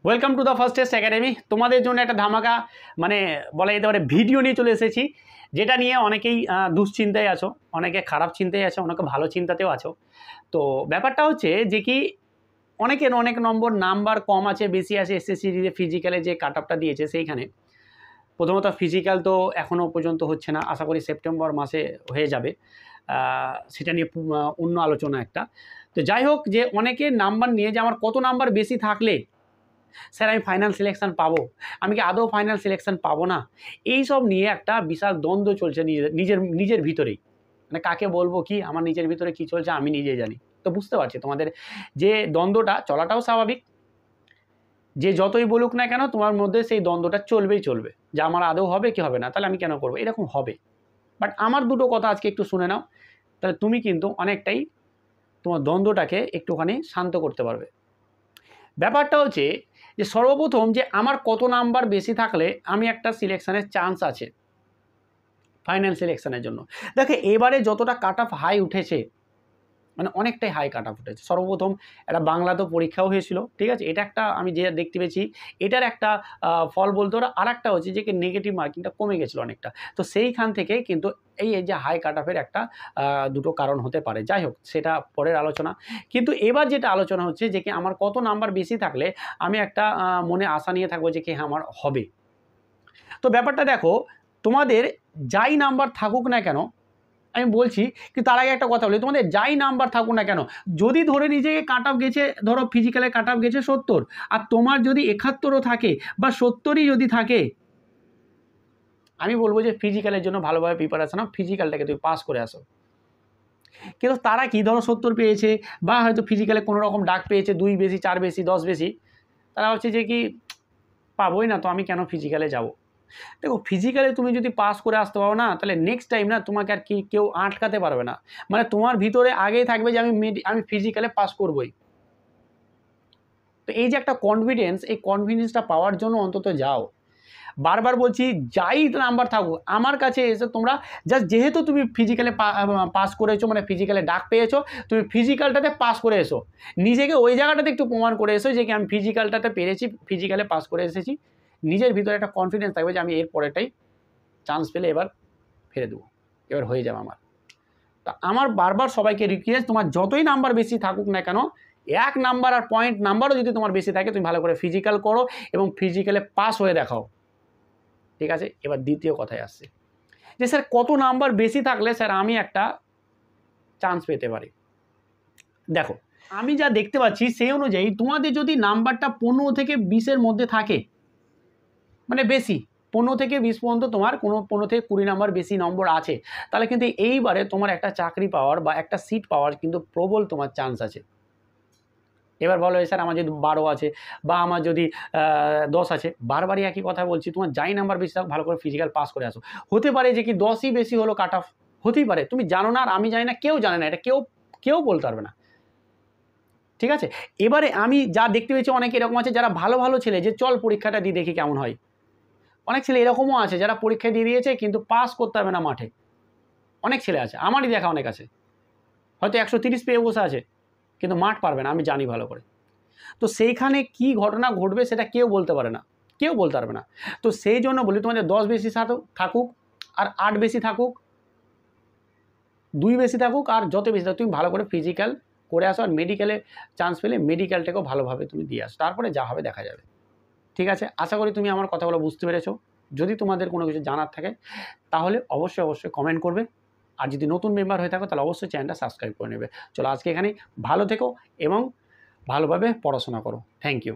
Welcome to the first test academy. তোমাদের জন্য একটা ধামাকা মানে বলা যেতে পারে ভিডিও নিয়ে চলে এসেছি, যেটা নিয়ে অনেকেই দুশ্চিন্তায় আছো, অনেকে খারাপ চিন্তায় আছো, অনেকে ভালো চিন্তাতেও আছো। তো ব্যাপারটা হচ্ছে যে কি অনেকের অনেক নাম্বার কম আছে বেশি আছে এসএসসি ফিজিক্যালে যে কাট আপটা দিয়েছে সেইখানে। প্রথমত ফিজিক্যাল তো এখনও পর্যন্ত হচ্ছে না, আশা করি সেপ্টেম্বর মাসে হয়ে যাবে, সেটা নিয়ে অন্য আলোচনা একটা। তো যাই হোক, যে অনেকের নাম্বার নিয়ে যে আমার কত নাম্বার বেশি থাকলে স্যার আমি ফাইনাল সিলেকশান পাবো, আমি কি আদৌ ফাইনাল সিলেকশান পাবো না, এই সব নিয়ে একটা বিশাল দ্বন্দ্ব চলছে নিজের ভিতরেই। মানে কাকে বলবো কি, আমার নিজের ভিতরে কি চলছে আমি নিজেই জানি। তো বুঝতে পারছি তোমাদের যে দ্বন্দ্বটা চলাটাও স্বাভাবিক, যে যতই বলুক না কেন তোমার মধ্যে সেই দ্বন্দ্বটা চলবেই চলবে, যে আমার আদৌ হবে কি হবে না, তাহলে আমি কেন করবো, এরকম হবে। বাট আমার দুটো কথা আজকে একটু শুনে নাও, তাহলে তুমি কিন্তু অনেকটাই তোমার দ্বন্দ্বটাকে একটুখানি শান্ত করতে পারবে। ব্যাপারটা হচ্ছে যে সর্বপ্রথম যে আমার কত নাম্বার বেশি থাকলে আমি একটা সিলেকশানের চান্স আছে ফাইনাল সিলেকশানের জন্য। দেখে এবারে যতটা কাট অফ হাই উঠেছে, মানে অনেকটাই হাই কাট অফ উঠেছে। সর্বপ্রথম একটা বাংলাতেও পরীক্ষাও হয়েছিল, ঠিক আছে, এটা একটা আমি যে দেখতে পেয়েছি এটার একটা ফল বলতে ওরা। আর একটা হচ্ছে যে নেগেটিভ মার্কিংটা কমে গেছিলো অনেকটা, তো সেইখান থেকে কিন্তু এই যে হাই কাট অফের একটা দুটো কারণ হতে পারে। যাই হোক, সেটা পরের আলোচনা। কিন্তু এবার যেটা আলোচনা হচ্ছে যে কি আমার কত নাম্বার বেশি থাকলে আমি একটা মনে আশা নিয়ে থাকবো যে কি হ্যাঁ আমার হবে। তো ব্যাপারটা দেখো, তোমাদের যাই নাম্বার থাকুক না কেন, আমি বলছি কি তার আগে একটা কথা বলি, তোমাদের যাই নাম্বার থাকুক না কেন, যদি ধরে নিজেকে কাট অফ গেছে, ধরো ফিজিক্যালে কাট অফ গেছে 70, আর তোমার যদি 71ও থাকে বা 70ই যদি থাকে, আমি বলবো যে ফিজিক্যালের জন্য ভালোভাবে প্রিপারেশন নাও, ফিজিক্যালটাকে তুমি পাস করে আসো। কিন্তু তারা কি ধরো 70 পেয়েছে বা হয়তো ফিজিক্যালে কোনো রকম ডাক পেয়েছে, 2 বেশি 4 বেশি 10 বেশি, তারা হচ্ছে যে কি পাবোই না, তো আমি কেন ফিজিক্যালে যাব। দেখো, ফিজিক্যালে তুমি যদি পাস করে আসতে পারো না, তাহলে নেক্সট টাইম না তোমাকে আর কি কেউ আটকাতে পারবে না। মানে তোমার ভিতরে আগেই থাকবে যে আমি ফিজিক্যালে পাস করবই। তো এই যে একটা কনফিডেন্স, এই কনফিডেন্সটা পাওয়ার জন্য অন্তত যাও। বারবার বলছি, যাই নাম্বার থাকুক আমার কাছে এসে তোমরা জাস্ট, যেহেতু তুমি ফিজিক্যালে পাস করেছো, মানে ফিজিক্যালে ডাক পেয়েছো, তুমি ফিজিক্যালটাতে পাস করে এসো, নিজেকে ওই জায়গাটাতে একটু প্রমাণ করে এসো যে কি আমি ফিজিক্যালটাতে পেরেছি, ফিজিক্যালে পাস করে এসেছি। নিজের ভিতরে একটা কনফিডেন্স থাকবে যে আমি এর পরেটাই চান্স পেলে এবার ফেলে দেবো, এবার হয়ে যাবে আমার। তা আমার বারবার সবাইকে রিকোয়েস্ট, তোমার যতই নাম্বার বেশি থাকুক না কেন, 1 নাম্বার আর পয়েন্ট নাম্বারও যদি তোমার বেশি থাকে, তুমি ভালো করে ফিজিক্যাল করো এবং ফিজিক্যালে পাস হয়ে দেখাও, ঠিক আছে। এবার দ্বিতীয় কথায় আসছে যে স্যার কত নাম্বার বেশি থাকলে স্যার আমি একটা চান্স পেতে পারি। দেখো, আমি যা দেখতে পাচ্ছি সেই অনুযায়ী তোমাদের যদি নাম্বারটা 15 থেকে 20-এর মধ্যে থাকে, মানে বেশি 15 থেকে 20 পর্যন্ত তোমার কোনো 15 থেকে 20 নাম্বার বেশি নম্বর আছে, তাহলে কিন্তু এইবারে তোমার একটা চাকরি পাওয়ার বা একটা সিট পাওয়ার কিন্তু প্রবল তোমার চান্স আছে। এবার বলো স্যার আমার যদি 12 আছে বা আমার যদি 10 আছে, বারবারই একই কথা বলছি, তোমার যাই নাম্বার বেশি থাক ভালো করে ফিজিক্যাল পাস করে আসো। হতে পারে যে কি 10ই বেশি হলো কাট অফ, হতেই পারে, তুমি জানো না আর আমি জানি না, কেউ জানে না, এটা কেউ বলতে পারবে না, ঠিক আছে। এবারে আমি যা দেখতে পেয়েছি অনেকে এরকম আছে যারা ভালো ছেলে, যে চল পরীক্ষাটা দিয়ে দেখি কেমন হয়। অনেক ছেলে এরকমও আছে যারা পরীক্ষা দিয়ে দিয়েছে কিন্তু পাস করতে পারবে না মাঠে, অনেক ছেলে আছে, আমারই দেখা অনেক আছে, হয়তো 130 পেয়ে বসে আছে কিন্তু মাঠ পারবে না, আমি জানি ভালো করে। তো সেইখানে কি ঘটনা ঘটবে সেটা কেউ বলতে পারে না, কেউ বলতে পারবে না। তো সেই জন্য বলি, তোমাদের 10 বেশি থাকুক আর 8 বেশি থাকুক, 2 বেশি থাকুক আর যত বেশি থাকুক, তুমি ভালো করে ফিজিক্যাল করে আসো, আর মেডিকেলে চান্স পেলে মেডিকেলটাকেও ভালোভাবে তুমি দিয়ে আসো, তারপরে যা হবে দেখা যাবে, ঠিক আছে। আশা করি তুমি আমার কথাগুলো বুঝতে পেরেছো। যদি তোমাদের কোনো কিছু জানার থাকে তাহলে অবশ্যই কমেন্ট করবে, আর যদি নতুন মেম্বার হয়ে থাকো তাহলে অবশ্যই চ্যানেলটা সাবস্ক্রাইব করে নেবে। চলো আজকে এখানেই, ভালো থেকো এবং ভালোভাবে পড়াশোনা করো। Thank you.